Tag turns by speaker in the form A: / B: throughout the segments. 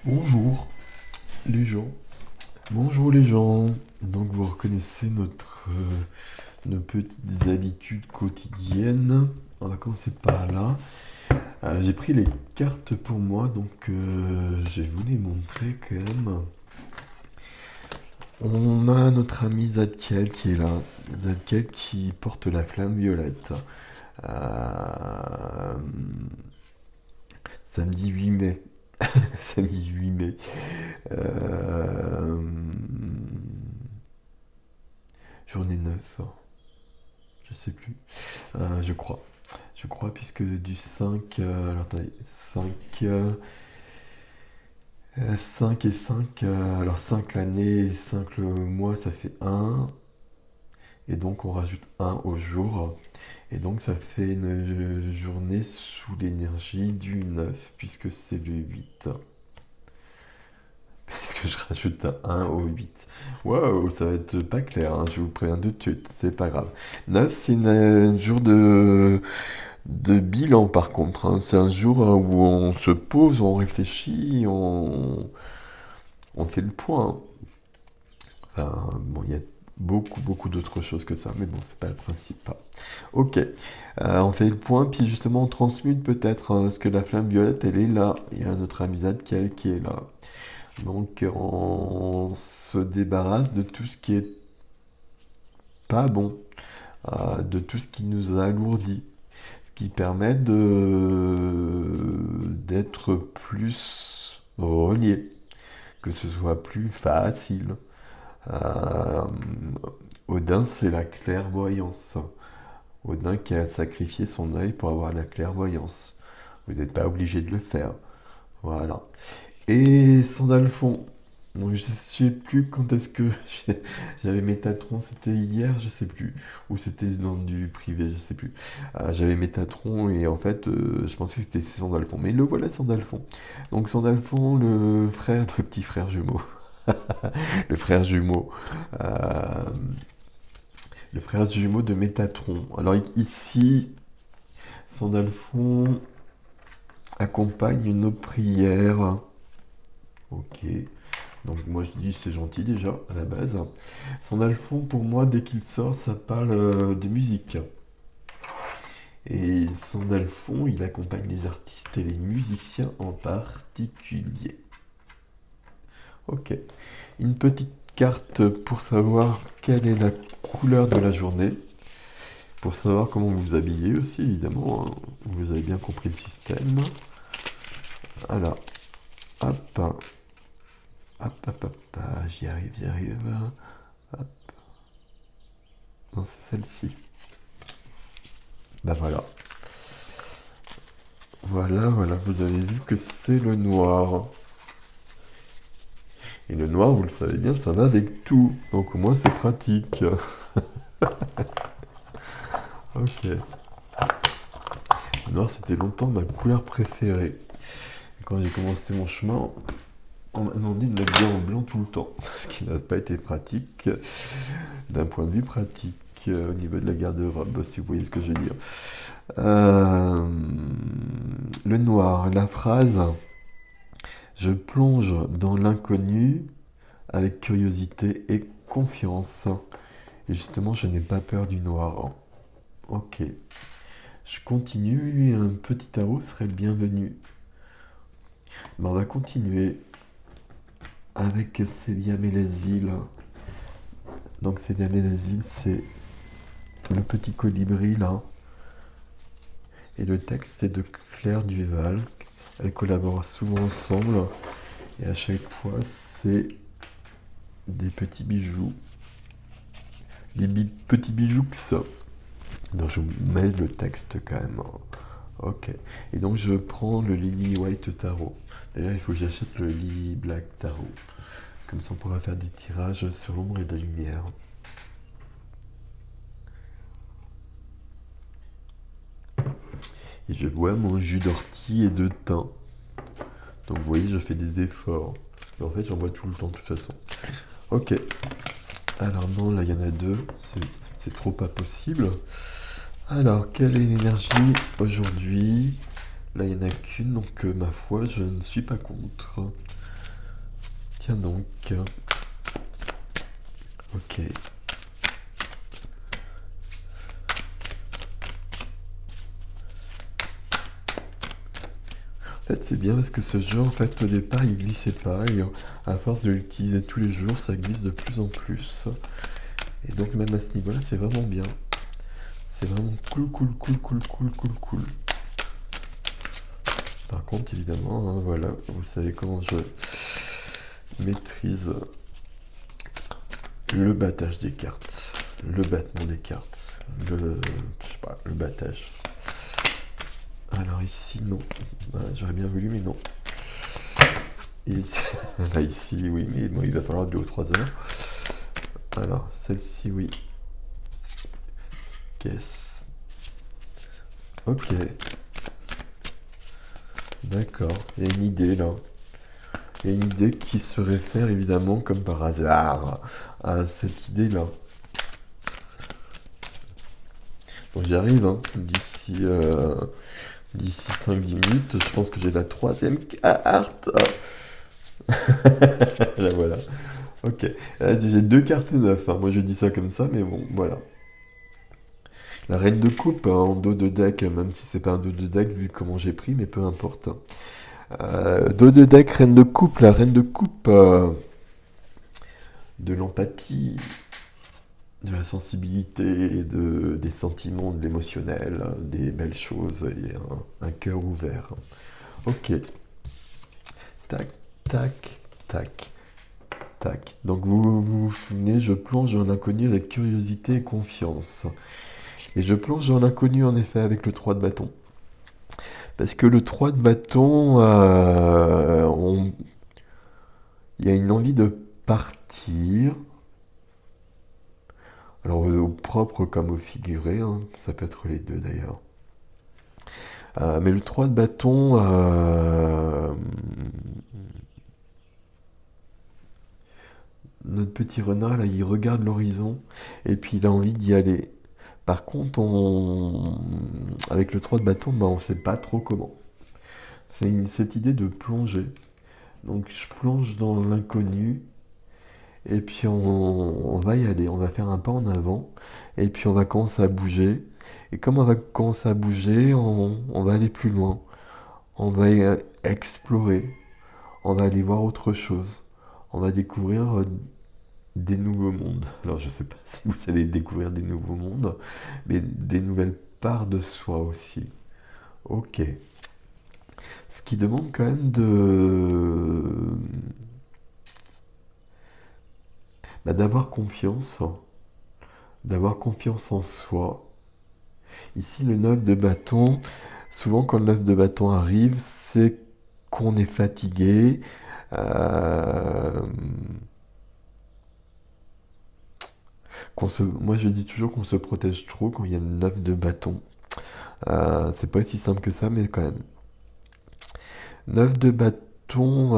A: Bonjour les gens. Bonjour les gens. Donc vous reconnaissez nos petites habitudes quotidiennes. On va commencer par là. J'ai pris les cartes pour moi, donc je vais vous les montrer quand même. On a notre ami Zadkiel qui est là. Zadkiel qui porte la flamme violette. Euh, Samedi 8 mai. Samedi 8 mai. Euh, Journée 9, je sais plus. Je crois. Je crois, puisque du 5, alors attendez, 5, 5 et 5, alors 5 l'année et 5 le mois, ça fait 1. Et donc on rajoute 1 au jour. Et donc ça fait une journée sous l'énergie du 9, puisque c'est le 8. Est-ce que je rajoute un 1 au 8? Waouh, ça va être pas clair, hein, je vous préviens tout de suite, c'est pas grave. 9, c'est un jour de bilan par contre, hein. C'est un jour où on se pose, on réfléchit, on fait le point. Enfin, bon, il y a beaucoup d'autres choses que ça, mais bon, c'est pas le principe. Ok, on fait le point, puis justement on transmute peut-être, hein, parce que la flamme violette, elle est là. Il y a notre amizade qui est là. Donc on se débarrasse de tout ce qui est pas bon, de tout ce qui nous alourdit, ce qui permet d'être plus relié, que ce soit plus facile. Euh, Odin, c'est la clairvoyance. Odin qui a sacrifié son œil pour avoir la clairvoyance. Vous n'êtes pas obligé de le faire. Voilà. Et Sandalphon. Donc je sais plus quand est-ce que j'avais Métatron, c'était hier, je sais plus, ou c'était dans du privé, je sais plus. J'avais Métatron et en fait je pensais que c'était Sandalphon, mais le voilà Sandalphon. Donc Sandalphon, le petit frère jumeau, le frère jumeau, euh, le frère jumeau de Métatron. Alors ici, Sandalphon accompagne nos prières. Ok. Donc moi je dis c'est gentil déjà à la base. Sandalphon pour moi dès qu'il sort ça parle de musique. Et Sandalphon il accompagne les artistes et les musiciens en particulier. Ok. Une petite carte pour savoir quelle est la couleur de la journée. Pour savoir comment vous vous habillez aussi évidemment, hein. Vous avez bien compris le système. Voilà. Hop. Hop. J'y arrive. Hop. Non, c'est celle-ci. Bah voilà. Voilà, vous avez vu que c'est le noir. Et le noir, vous le savez bien, ça va avec tout. Donc au moins c'est pratique. Ok. Le noir, c'était longtemps ma couleur préférée. Et quand j'ai commencé mon chemin, on m'a demandé de mettre bien en blanc tout le temps. Ce qui n'a pas été pratique d'un point de vue pratique. Au niveau de la garde-robe, si vous voyez ce que je veux dire. Euh, le noir, la phrase je plonge dans l'inconnu avec curiosité et confiance. Et justement, je n'ai pas peur du noir. Ok. Je continue et un petit tarot serait le bienvenu. Ben, on va continuer avec Célia Mélesville. Donc Célia Mélesville, c'est le petit colibri là. Et le texte c'est de Claire Duval. Elles collaborent souvent ensemble. Et à chaque fois, c'est des petits bijoux. Petits bijoux que ça. Donc je vous mets le texte quand même. Ok. Et donc je prends le Lily White Tarot. D'ailleurs, il faut que j'achète le Lily Black Tarot. Comme ça, on pourra faire des tirages sur l'ombre et la lumière. Et je bois mon jus d'ortie et de thym. Donc vous voyez, je fais des efforts. Et en fait, j'en bois tout le temps de toute façon. Ok. Alors non, là, il y en a deux. C'est trop pas possible. Alors, quelle est l'énergie aujourd'hui? Là, il n'y en a qu'une, donc ma foi, je ne suis pas contre. Tiens donc. Ok. En fait, c'est bien parce que ce jeu, en fait, au départ, il glissait pas. Et à force de l'utiliser tous les jours, ça glisse de plus en plus. Et donc, même à ce niveau-là, c'est vraiment bien. C'est vraiment cool. Par contre, évidemment, hein, voilà, vous savez comment je maîtrise le battage des cartes, le battement des cartes, je sais pas, le battage. Alors ici, non. J'aurais bien voulu, mais non. Et ici, là, ici, oui, mais bon, il va falloir 2 ou 3 heures. Alors, celle-ci, oui. Caisse. Ok. D'accord. Il y a une idée, là. Il y a une idée qui se réfère, évidemment, comme par hasard, à cette idée-là. Bon, j'y arrive, hein. D'ici 5-10 minutes, je pense que j'ai la 3e carte. Là, voilà. Ok. J'ai 2 cartes neuves, hein. Moi, je dis ça comme ça, mais bon, voilà. La reine de coupe, hein, en dos de deck, même si c'est pas un dos de deck vu comment j'ai pris, mais peu importe. Dos de deck, reine de coupe, la reine de coupe, de l'empathie, de la sensibilité, des sentiments, de l'émotionnel, des belles choses et un cœur ouvert. Ok. Tac, tac, tac, tac. Donc vous souvenez, je plonge dans l'inconnu avec curiosité et confiance. Et je plonge dans l'inconnu en effet avec le 3 de bâton. Parce que le 3 de bâton, il y a une envie de partir. Alors au propre comme au figuré, hein, ça peut être les deux d'ailleurs. Mais le 3 de bâton, notre petit renard là, il regarde l'horizon et puis il a envie d'y aller. Par contre, avec le 3 de bâton, on ne sait pas trop comment. C'est cette idée de plonger. Donc je plonge dans l'inconnu et puis on va y aller, on va faire un pas en avant et puis on va commencer à bouger. Et comme on va commencer à bouger, on va aller plus loin. On va explorer, on va aller voir autre chose. On va découvrir des nouveaux mondes. Alors je sais pas si vous allez découvrir des nouveaux mondes, mais des nouvelles parts de soi aussi. Ok. Ce qui demande quand même d'avoir confiance en soi. Ici, le 9 de bâton, souvent quand le 9 de bâton arrive, c'est qu'on est fatigué. euh, moi, je dis toujours qu'on se protège trop quand il y a le 9 de bâton. C'est pas aussi simple que ça, mais quand même. 9 de bâton,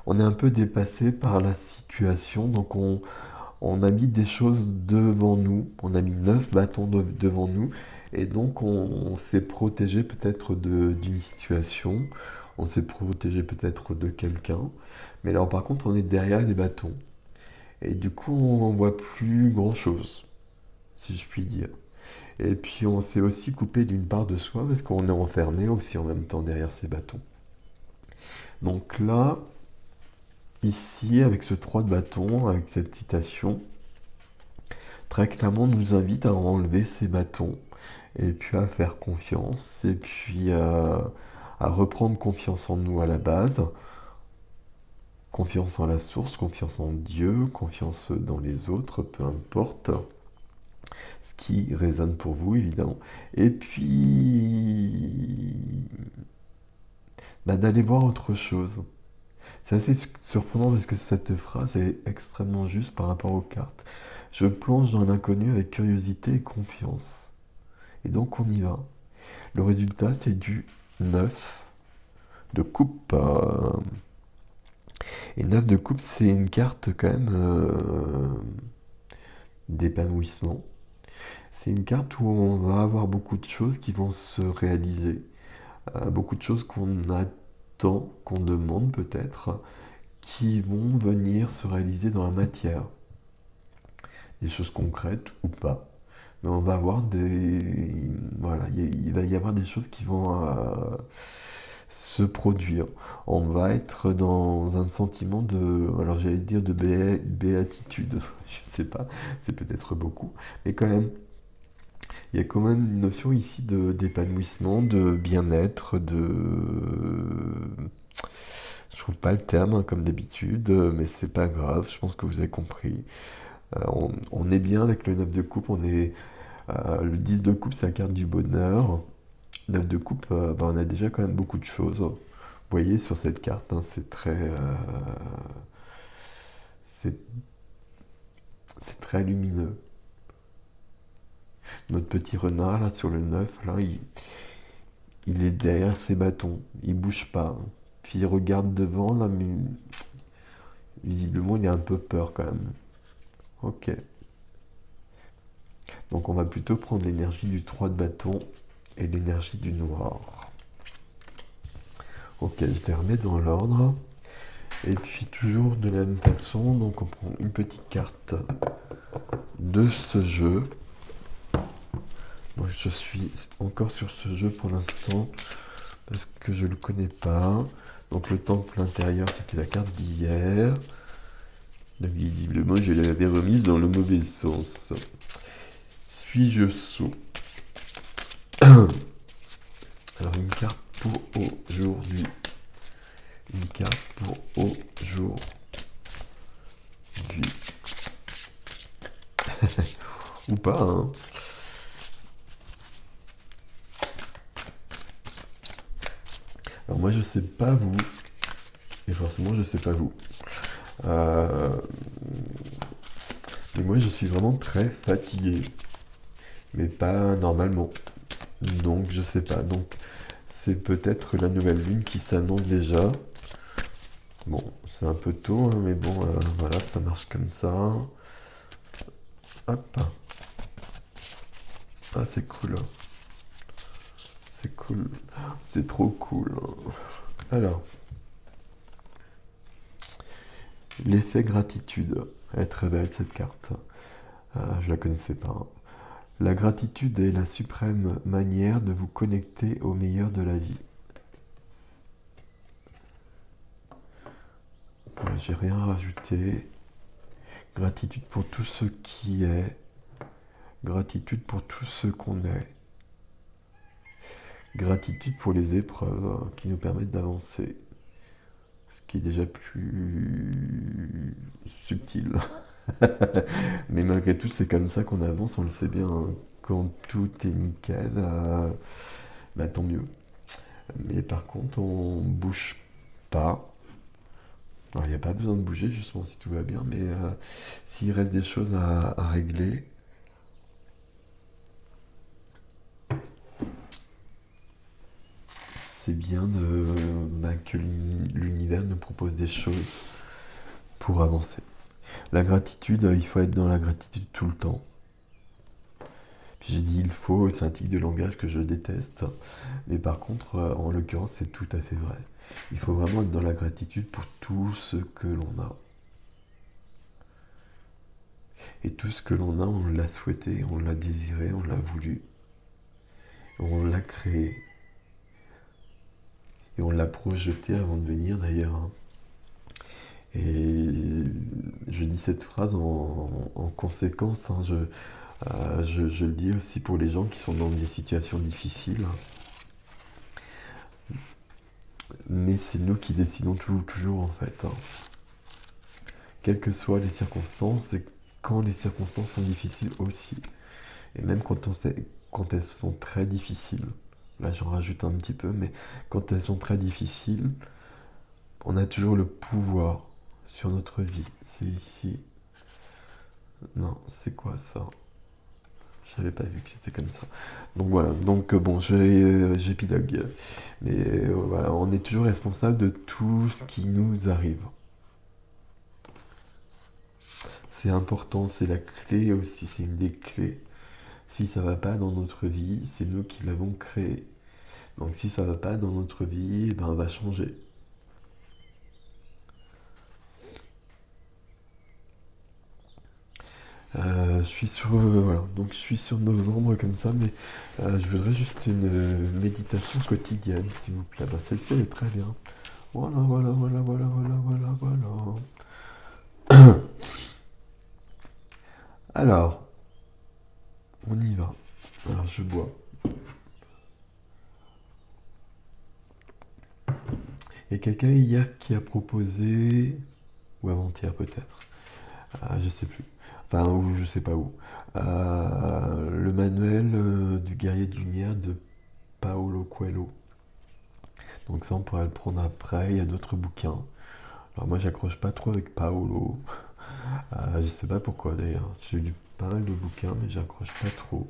A: on est un peu dépassé par la situation, donc on a mis des choses devant nous, on a mis 9 bâtons devant nous, et donc on s'est protégé peut-être d'une situation, on s'est protégé peut-être de quelqu'un, mais là par contre on est derrière les bâtons, et du coup on voit plus grand-chose, si je puis dire. Et puis on s'est aussi coupé d'une part de soi, parce qu'on est enfermé aussi en même temps derrière ces bâtons. Donc là, ici, avec ce 3 de bâton, avec cette citation, très clairement nous invite à enlever ces bâtons et puis à faire confiance et puis à reprendre confiance en nous à la base, confiance en la source, confiance en Dieu, confiance dans les autres, peu importe ce qui résonne pour vous évidemment. Et puis d'aller voir autre chose. C'est assez surprenant parce que cette phrase est extrêmement juste par rapport aux cartes. Je plonge dans l'inconnu avec curiosité et confiance. Et donc on y va. Le résultat, c'est du 9 de coupe. Et 9 de coupe, c'est une carte quand même d'épanouissement. C'est une carte où on va avoir beaucoup de choses qui vont se réaliser. Beaucoup de choses qu'on a importants qu'on demande peut-être, qui vont venir se réaliser dans la matière. Des choses concrètes ou pas. Mais on va avoir des... Voilà, il va y avoir des choses qui vont se produire. On va être dans un sentiment de... Alors j'allais dire de béatitude. Je sais pas, c'est peut-être beaucoup. Mais quand même, il y a quand même une notion ici d'épanouissement, de bien-être, Je trouve pas le terme hein, comme d'habitude, mais c'est pas grave, je pense que vous avez compris. On est bien avec le 9 de coupe, le 10 de coupe c'est la carte du bonheur. 9 de coupe, on a déjà quand même beaucoup de choses. Vous voyez sur cette carte, hein, c'est c'est très lumineux. Notre petit renard là sur le 9, là, il est derrière ses bâtons, il bouge pas. Puis il regarde devant là, mais visiblement il a un peu peur quand même. Ok. Donc on va plutôt prendre l'énergie du 3 de bâton et l'énergie du noir. Ok, je les remets dans l'ordre. Et puis toujours de la même façon, donc on prend une petite carte de ce jeu. Donc je suis encore sur ce jeu pour l'instant parce que je le connais pas. Donc le temple intérieur c'était la carte d'hier. Donc visiblement je l'avais remise dans le mauvais sens. Suis-je sot? Alors une carte pour aujourd'hui. Une carte pour aujourd'hui. Ou pas, hein. Alors moi je sais pas vous, et forcément je sais pas vous. Mais moi je suis vraiment très fatigué. Mais pas normalement. Donc je sais pas. Donc c'est peut-être la nouvelle lune qui s'annonce déjà. Bon, c'est un peu tôt, hein, mais bon, voilà, ça marche comme ça. Hop. Ah, c'est cool. C'est cool. C'est trop cool. Alors, l'effet gratitude. Elle est très belle cette carte. Je la connaissais pas. La gratitude est la suprême manière de vous connecter au meilleur de la vie. J'ai rien rajouté. Gratitude pour tout ce qui est. Gratitude pour tout ce qu'on est. Gratitude pour les épreuves qui nous permettent d'avancer. Ce qui est déjà plus subtil. Mais malgré tout, c'est comme ça qu'on avance, on le sait bien. Hein. Quand tout est nickel, bah, tant mieux. Mais par contre, on bouge pas. Alors, il n'y a pas besoin de bouger, justement, si tout va bien. Mais s'il reste des choses à régler, c'est bien que l'univers nous propose des choses pour avancer. La gratitude, il faut être dans la gratitude tout le temps. Puis j'ai dit il faut, c'est un tic de langage que je déteste. Mais par contre, en l'occurrence, c'est tout à fait vrai. Il faut vraiment être dans la gratitude pour tout ce que l'on a. Et tout ce que l'on a, on l'a souhaité, on l'a désiré, on l'a voulu. On l'a créé. Et on l'a projeté avant de venir d'ailleurs. Hein. Et je dis cette phrase en conséquence. Hein, je le dis aussi pour les gens qui sont dans des situations difficiles. Mais c'est nous qui décidons toujours en fait. Hein. Quelles que soient les circonstances, et quand les circonstances sont difficiles aussi. Et même quand elles sont très difficiles. Là j'en rajoute un petit peu, mais quand elles sont très difficiles, on a toujours le pouvoir sur notre vie. C'est ici. Non, c'est quoi ça? J'avais pas vu que c'était comme ça. Donc voilà, donc bon, j'épilogue. Mais voilà, on est toujours responsable de tout ce qui nous arrive. C'est important, c'est la clé aussi, c'est une des clés. Si ça va pas dans notre vie, c'est nous qui l'avons créé. Donc si ça va pas dans notre vie, eh ben, on va changer. Je suis sur, voilà, donc je suis sur novembre comme ça, mais je voudrais juste une méditation quotidienne, s'il vous plaît. Bah, celle-ci, elle est très bien. Voilà, voilà, voilà, voilà, voilà, voilà, voilà. Alors, on y va. Alors, je bois. Il y a quelqu'un hier qui a proposé, ou avant-hier peut-être, je sais plus, enfin, ou je sais pas où, le manuel du guerrier de lumière de Paolo Coelho. Donc ça, on pourrait le prendre après. Il y a d'autres bouquins. Alors moi, j'accroche pas trop avec Paolo. Je sais pas pourquoi d'ailleurs. J'ai lu pas mal de bouquins, mais j'accroche pas trop.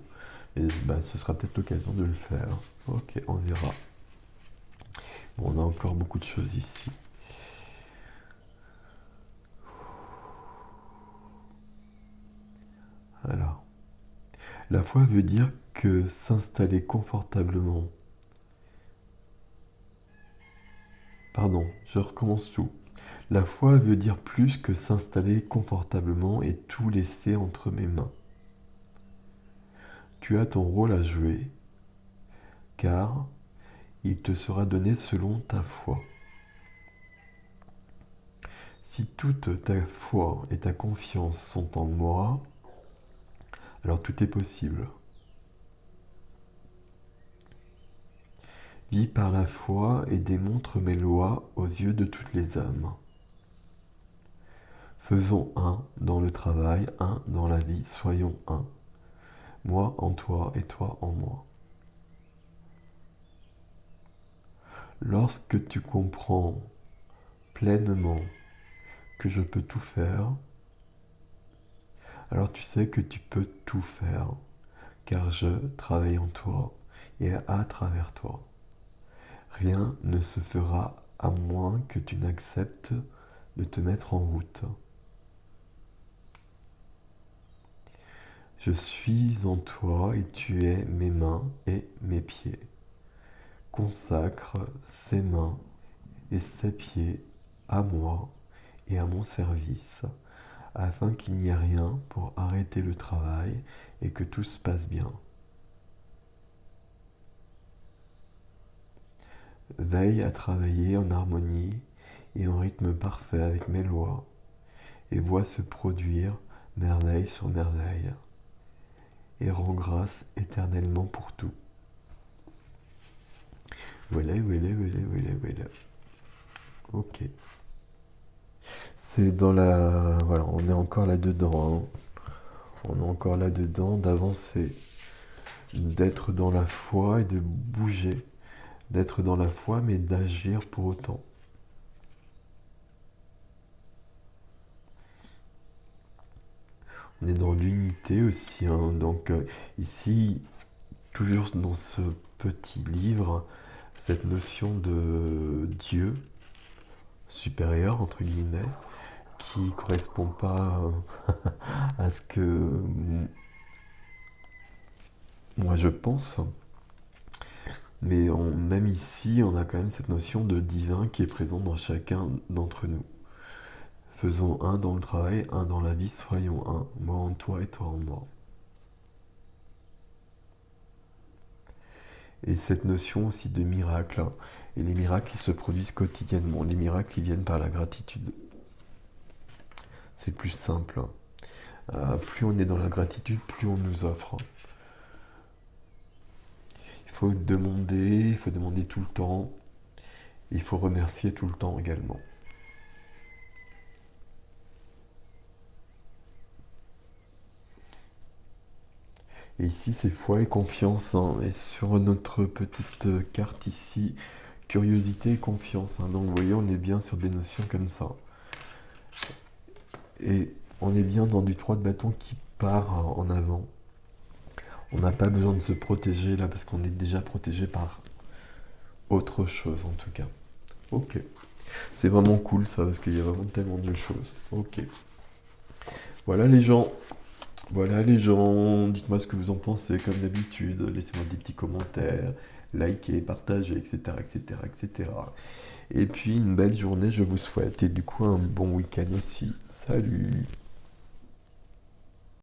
A: Et bah, ce sera peut-être l'occasion de le faire. Ok, on verra. Bon, on a encore beaucoup de choses ici. Alors, la foi veut dire que s'installer confortablement. Pardon, je recommence tout. La foi veut dire plus que s'installer confortablement et tout laisser entre mes mains. Tu as ton rôle à jouer, car il te sera donné selon ta foi. Si toute ta foi et ta confiance sont en moi, alors tout est possible. Vis par la foi et démontre mes lois aux yeux de toutes les âmes. Faisons un dans le travail, un dans la vie, soyons un. Moi en toi et toi en moi. Lorsque tu comprends pleinement que je peux tout faire, alors tu sais que tu peux tout faire, car je travaille en toi et à travers toi. Rien ne se fera à moins que tu n'acceptes de te mettre en route. Je suis en toi et tu es mes mains et mes pieds. Consacre ces mains et ces pieds à moi et à mon service, afin qu'il n'y ait rien pour arrêter le travail et que tout se passe bien. Veille à travailler en harmonie et en rythme parfait avec mes lois, et vois se produire merveille sur merveille, et rends grâce éternellement pour tout. Voilà, voilà, voilà, voilà, voilà. Ok. C'est dans la... Voilà, on est encore là-dedans. Hein. On est encore là-dedans, d'avancer, d'être dans la foi et de bouger. D'être dans la foi, mais d'agir pour autant. On est dans l'unité aussi. Hein. Donc ici, toujours dans ce petit livre, cette notion de Dieu supérieur, entre guillemets, qui correspond pas à ce que moi je pense. Mais même ici, on a quand même cette notion de divin qui est présente dans chacun d'entre nous. Faisons un dans le travail, un dans la vie, soyons un, moi en toi et toi en moi. Et cette notion aussi de miracle, hein. Et les miracles, ils se produisent quotidiennement. Les miracles, ils viennent par la gratitude. C'est plus simple. Hein. Plus on est dans la gratitude, plus on nous offre. Il faut demander tout le temps. Il faut remercier tout le temps également. Et ici, c'est foi et confiance. Hein. Et sur notre petite carte ici, curiosité et confiance. Hein. Donc, vous voyez, on est bien sur des notions comme ça. Et on est bien dans du 3 de bâton qui part en avant. On n'a pas besoin de se protéger là parce qu'on est déjà protégé par autre chose en tout cas. Ok. C'est vraiment cool ça parce qu'il y a vraiment tellement de choses. Ok. Voilà les gens. Voilà les gens. Dites-moi ce que vous en pensez comme d'habitude. Laissez-moi des petits commentaires. Likez, partagez, etc., etc., etc. Et puis une belle journée je vous souhaite. Et du coup un bon week-end aussi. Salut!